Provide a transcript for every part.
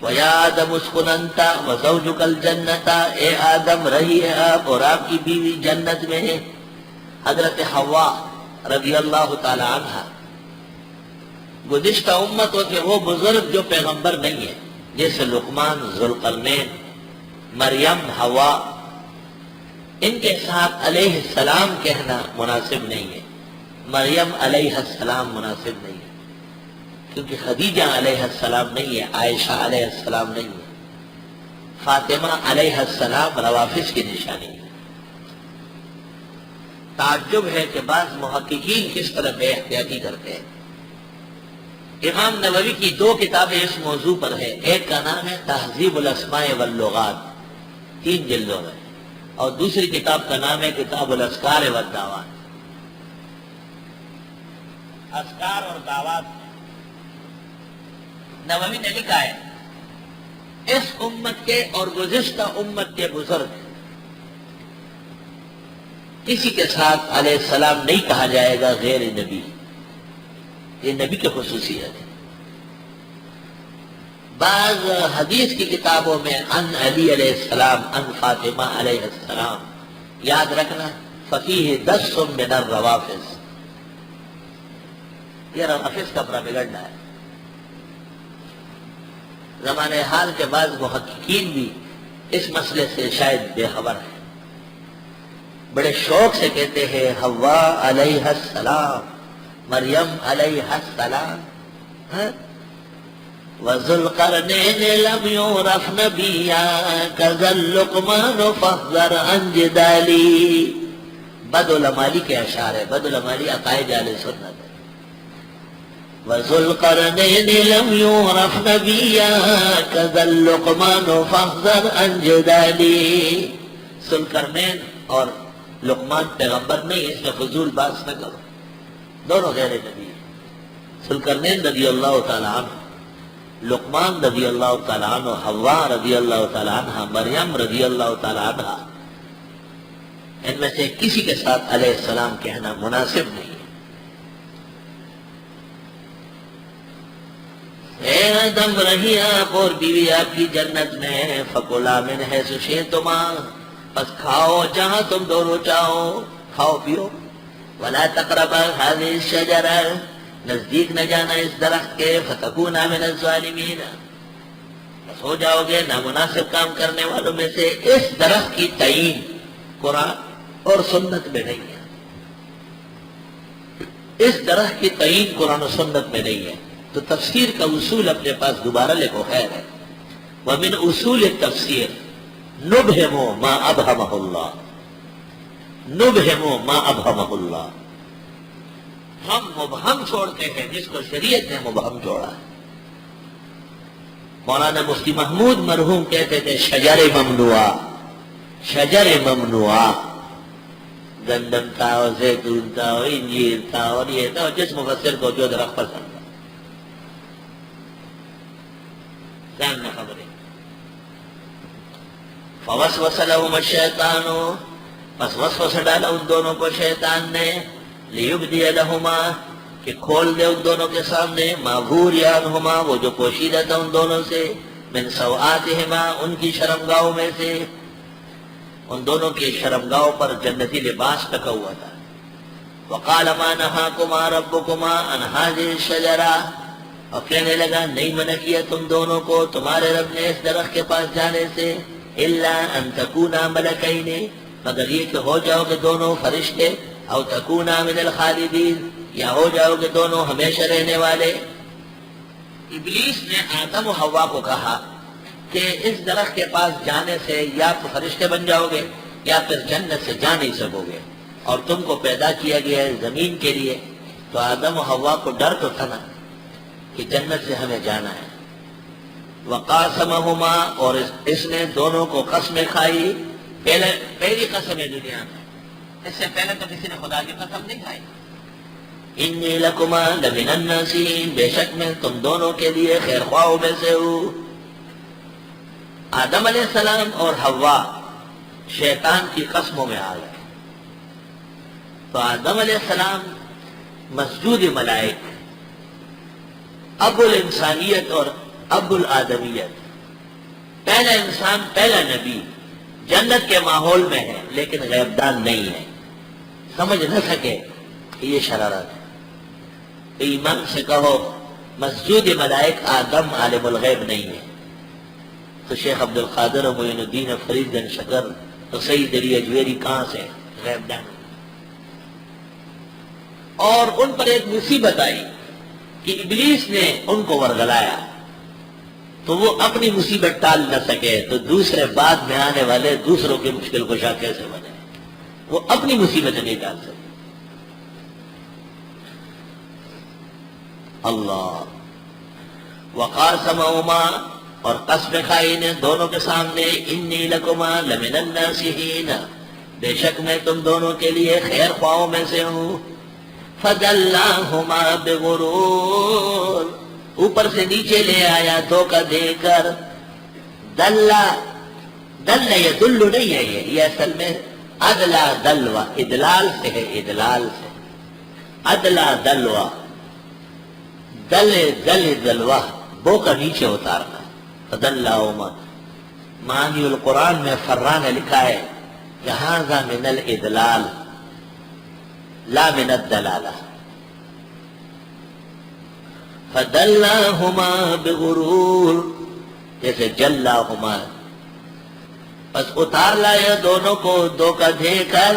وَيَا آدَمُ اسْكُنْ أَنْتَ وَزَوْجُكَ الْجَنَّةَ، اے آدم رہیے آپ اور آپ کی بیوی جنت میں ہے۔ حضرت حوا رضی اللہ تعالی عنہ گزشتہ امتوں کے وہ بزرگ جو پیغمبر نہیں ہے، جیسے لقمان، ذوالقرنین، مریم، حوا، ان کے ساتھ علیہ السلام کہنا مناسب نہیں ہے، مریم علیہ السلام مناسب نہیں ہے، کیونکہ خدیجہ علیہ السلام نہیں ہے، عائشہ علیہ السلام نہیں ہے، فاطمہ علیہ السلام روافظ کی نشانی ہے۔ تعجب ہے کہ بعض محققین کس طرح بے احتیاطی کرتے ہیں۔ امام نووی کی 2 کتابیں اس موضوع پر ہے، ایک کا نام ہے تہذیب الاسماء واللغات، 3 جلدوں میں، اور دوسری کتاب کا نام ہے کتاب الاذکار والدعوات۔ اذکار اور دعوات نووی نے لکھا ہے اس امت کے اور گزشتہ امت کے بزرگ کسی کے ساتھ علیہ السلام نہیں کہا جائے گا غیر نبی، یہ نبی کی خصوصیت ہے۔ بعض حدیث کی کتابوں میں ان علی علیہ السلام، ان فاطمہ علیہ السلام، یاد رکھنا فقیہ 10 من الروافظ، یہ روافظ کا پروپیگنڈا ہے۔ زمانے حال کے بعض محققین بھی اس مسئلے سے شاید بے خبر ہیں، بڑے شوق سے کہتے ہیں حوا علیہ السلام، مریم علیہ السلام، وَذُوالْقَرْنَيْنِ لَمْ يُعْرَفْ نَبِيًّا كَذَا اللُّقْمَانُ فَاحْذَرْ عَنْ جِدَالِي۔ بد العمالی کے اشعار ہے، بد العمالی عقائد اہل سنت ہے۔ وَذُوالْقَرْنَيْنِ لَمْ يُعْرَفْ نَبِيًّا كَذَا اللُّقْمَانُ فَاحْذَرْ عَنْ جِدَالِي۔ ذوالقرنین اور لقمان پیغمبر نہیں، اس میں فضول بات نہ کرو، دونوں غیر نبی ہیں۔ ذوالقرنین رضی اللہ تعالی عنہ، لقمان رضی اللہ تعالی عنہ، حوا رضی اللہ تعالی عنہ، مریم رضی اللہ تعالی عنہ، ان میں سے کسی کے ساتھ علیہ السلام کہنا مناسب نہیں ہے۔ اے آدم رہی آپ اور بیوی آپ کی جنت میں، فَكُلَا مِنْ حَيْثُ شِئْتُمَا، بس کھاؤ جہاں تم دونوں چاہو، کھاؤ پیو، وَلَا تَقْرَبَا هَذِهِ الشَّجَرَةَ، نزدیک نہ جانا اس درخت کے، فَتَكُونَا مِنَ الظَّالِمِينَ، بس ہو جاؤ گے نامناسب کام کرنے والوں میں سے۔ اس درخت کی تعین قرآن اور سنت میں نہیں ہے، اس درخت کی تعین قرآن و سنت میں نہیں ہے، تو تفسیر کا اصول اپنے پاس دوبارہ لکھو، خیر ہے۔ وَمِنْ اصول التفسیر نُبْهِمُ مَا أَبْهَمَهُ اللَّهُ، نُبْهِمُ مَا أَبْهَمَهُ اللَّهُ، ہم مبہم چھوڑتے ہیں جس کو شریعت نے مبہم چھوڑا ہے۔ مولانا مفتی محمود مرحوم کہتے تھے شجر ممنوعہ، شجر ممنوعہ، گندم تھا اور زیتون تھا اور انجیر تھا اور یہ تھا، اور جس مفسر کو جو درخت پسند تھا، ذہن میں خبریں۔ فوسوس لہم الشیطان، پس وسوسہ ڈالا ان دونوں کو شیطان نے، لیبدی لہما، کہ کھول دے ان دونوں کے سامنے، ما بوریانہما، وہ جو پوشیدہ تھا ان دونوں سے، من سوآتہما، ان کی شرمگاہوں میں سے، ان دونوں کی شرمگاہوں پر جنتی لباس ٹکا ہوا تھا۔ وقال ما نہاکما ربکما عن ہذہ الشجرہ، اور کہنے لگا نہیں منع کیا تم دونوں کو تمہارے رب نے اس درخت کے پاس جانے سے، الا ان تکونا ملکین، مگر یہ کہ ہو جاؤ گے دونوں فرشتے، او تکونا من الخالدین، یا ہو جاؤ گے دونوں ہمیشہ رہنے والے۔ ابلیس نے آدم و حوا کو کہا کہ اس درخت کے پاس جانے سے یا تو فرشتے بن جاؤ گے یا پھر جنت سے جا نہیں سکو گے، اور تم کو پیدا کیا گیا ہے زمین کے لیے، تو آدم و حوا کو ڈر تو تھا نا کہ جنت سے ہمیں جانا ہے۔ وقاسمہما، اور اس نے دونوں کو قسمیں کھائی، پہلی قسم ہے دنیا میں، اس سے پہلے تو کسی نے خدا کی قسم نہیں کھائی۔ انی لکما لمن الناسین، بے شک میں تم دونوں کے لیے خیر خواہوں میں سے ہوں۔ آدم علیہ السلام اور حوا شیطان کی قسموں میں آ گئے، تو آدم علیہ السلام مسجود ملائک، ابو الانسانیت اور ابو الآدمیت، پہلا انسان، پہلا نبی جنت کے ماحول میں ہے لیکن غیب دان نہیں ہے، سمجھ نہ سکے کہ یہ شرارت ہے۔ ایمان سے کہو مسجود ملائک آدم عالم الغیب نہیں ہے، تو شیخ عبد القادر و معین الدین فرید بن شکر تو سید علی اجویری کہاں سے غیب دان؟ اور ان پر ایک مصیبت آئی کہ ابلیس نے ان کو ورگلایا، تو وہ اپنی مصیبت ٹال نہ سکے تو دوسرے بعد میں آنے والے دوسروں کی مشکل کشا کیسے بنے؟ وہ اپنی مصیبت نہیں ٹال سکے۔ اللہ وقاسمہما، اور قسم کھائی نے دونوں کے سامنے، انی لکما لمن الناصحین، بے شک میں تم دونوں کے لیے خیر خواہوں میں سے ہوں۔ فدلاہما بغرور، اوپر سے نیچے لے آیا دھوکہ دے کر۔ دلہ یدل نہیں ہے، یہ اصل میں ادلا دلوا، ادلال سے ہے، ادلال سے ادلا دلوا، دلوا بو کا نیچے اتارنا۔ فدلاہما، معنی القرآن میں فران نے لکھا ہے کہ ھذا من الادلال لا من الدلالہ۔ فدلاہما بغرور، جیسے جلاہما، پس اتار لائے دونوں کو دھوکہ دے کر۔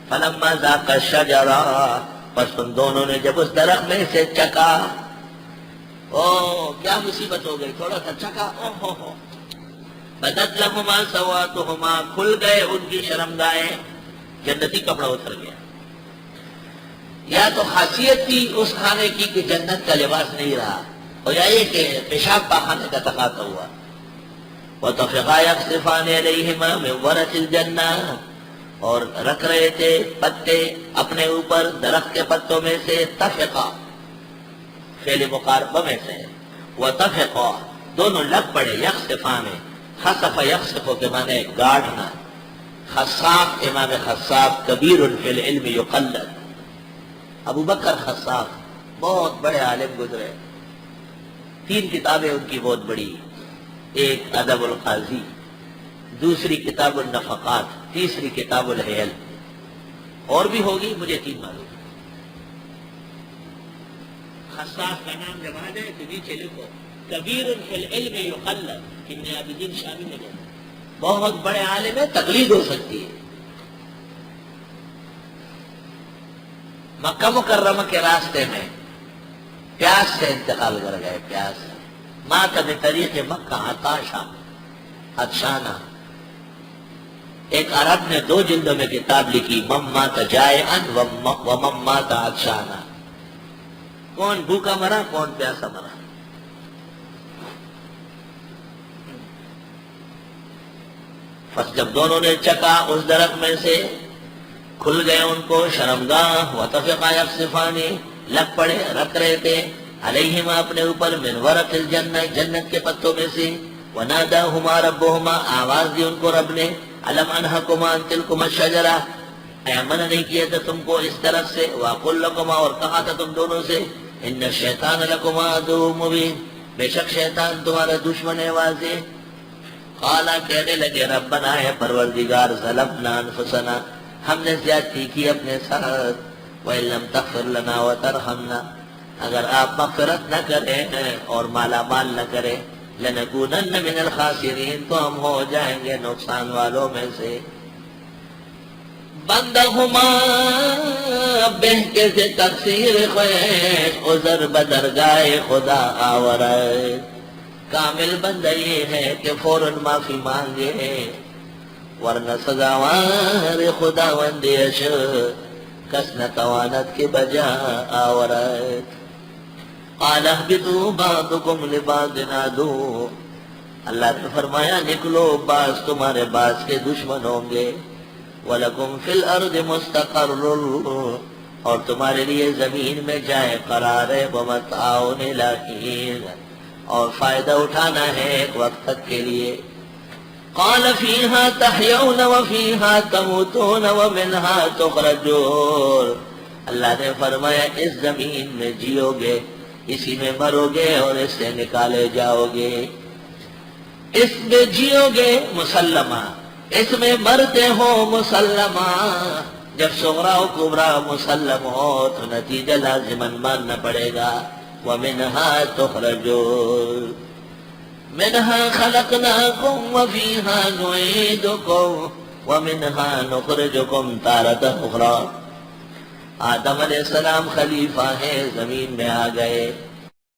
فلما ذاقا الشجرہ، پس ان دونوں نے جب اس درخت میں سے چکا، کیا مصیبت ہو گئی، تھوڑا سا چکا، بدت لہما سواتہما، کھل گئے ان کی شرمگاہیں، جنتی کپڑا اتر گیا۔ یا تو خاصیت تھی اس کھانے کی کہ جنت کا لباس نہیں رہا، اور یا یہ کہ پیشاب پاخانے کا تقاضا ہوا۔ وَطَفِقَا يَخْصِفَانِ عَلَيْهِمَا مِنْ وَرَثِ الْجَنَّةِ، اور رکھ رہے تھے پتے اپنے اوپر درخت کے پتوں میں سے، تفقا فعل مقاربہ میں سے، وَطَفِقَا دونوں لگ پڑے، یخصفان، خصف یخصف کے معنی گاڑنا، خصاف امام خصاف کبیر فی العلم یقلد، ابو بکر خصاف بہت بڑے عالم گزرے، 3 کتابیں ان کی بہت بڑی، ایک ادب القاضی، دوسری کتاب النفقات، تیسری کتاب الحیل، اور بھی ہوگی مجھے 3 معلوم۔ خصاف کا نام جب آ جائے تو نیچے لکھو کبیر فی العلم یقلد، ابن عابدین شامی نے کہا بہت بڑے عالم ہے، تقلید ہو سکتی ہے۔ مکہ مکرمہ کے راستے میں پیاس سے انتقال کر گئے، پیاس سے، مات بطریق مکہ عطاشا، عطشانہ۔ ایک عرب نے 2 جلدوں میں کتاب لکھی، من مات جائعا ومن مات عطشانا، کون بھوکا مرا کون پیاسا مرا۔ پس جب دونوں نے چکا اس درخت میں سے، کھل گئے ان کو شرمگاہ، وَطَفِقَا يَخْصِفَانِ لگ پڑے، رکھ رہے تھے، علیہما اپنے اوپر، من ورق الجنہ جنت کے پتوں میں سے، وَنَادَاهُمَا رَبُّهُمَا آواز دی ان کو رب نے، أَلَمْ أَنْهَكُمَا عَنْ تِلْكُمَا الشَّجَرَةِ، اے منع نہیں کیا تھا تم کو اس طرف سے، وَأَقُلْ لَكُمَا اور کہا تھا تم دونوں سے، إِنَّ الشَّيْطَانَ لَكُمَا عَدُوٌّ مُبِينٌ، بے شک شیطان تمہارا دشمن ہے واضح۔ قالا کہنے لگے ربنا ہے پروردگار، ظلمنا انفسنا، ہم نے زیادتی کی اپنے ساتھ، وَإِن لَّمْ تَغْفِرْ لَنَا وَتَرْحَمْنَا، اگر آپ مغفرت نہ کریں اور مالا مال نہ کریں، لَنَكُونَنَّ مِنَ الْخَاسِرِينَ تو ہم ہو جائیں گے نقصان والوں میں سے۔ بندہما بہ کے سے تقصیر خیر، عذر بدرگاہ خدا آورائے، کامل بندہ یہ ہے کہ فوراً معافی مانگے، ورنہ سزاوار خدا وندیش کس نہ توانت کے بجا آورائے۔ قال اہبطوا بعضکم لبعض عدو، اللہ نے فرمایا نکلو، بعض تمہارے بعض کے دشمن ہوں گے، وَلَكُمْ فِي الْأَرْضِ مُسْتَقَرٌّ اور تمہارے لیے زمین میں جائے قرار ہے، وَمَتَاعٌ إِلَىٰ حِینٍ اور فائدہ اٹھانا ہے ایک وقت تک کے لیے۔ قال فِيهَا تَحْيَوْنَ وَفِيهَا تَمُوتُونَ وَمِنْهَا تُخْرَجُونَ، اللہ نے فرمایا اس زمین میں جیو گے، اسی میں مرو گے اور اس سے نکالے جاؤ گے۔ اس میں جیو گے مسلمہ، اس میں مرتے ہو مسلمہ، جب صغرا و کبرا مسلم ہو تو نتیجہ لازماً ماننا پڑے گا۔ وَمِنْهَا تُخْرَجُونَ مِنْهَا خَلَقْنَاكُمْ وَفِيهَا نُعِيدُكُمْ وَمِنْهَا نُخْرِجُكُمْ تَارَةً أُخْرَىٰ۔ آدم علیہ السلام خلیفہ ہیں، زمین میں آ گئے،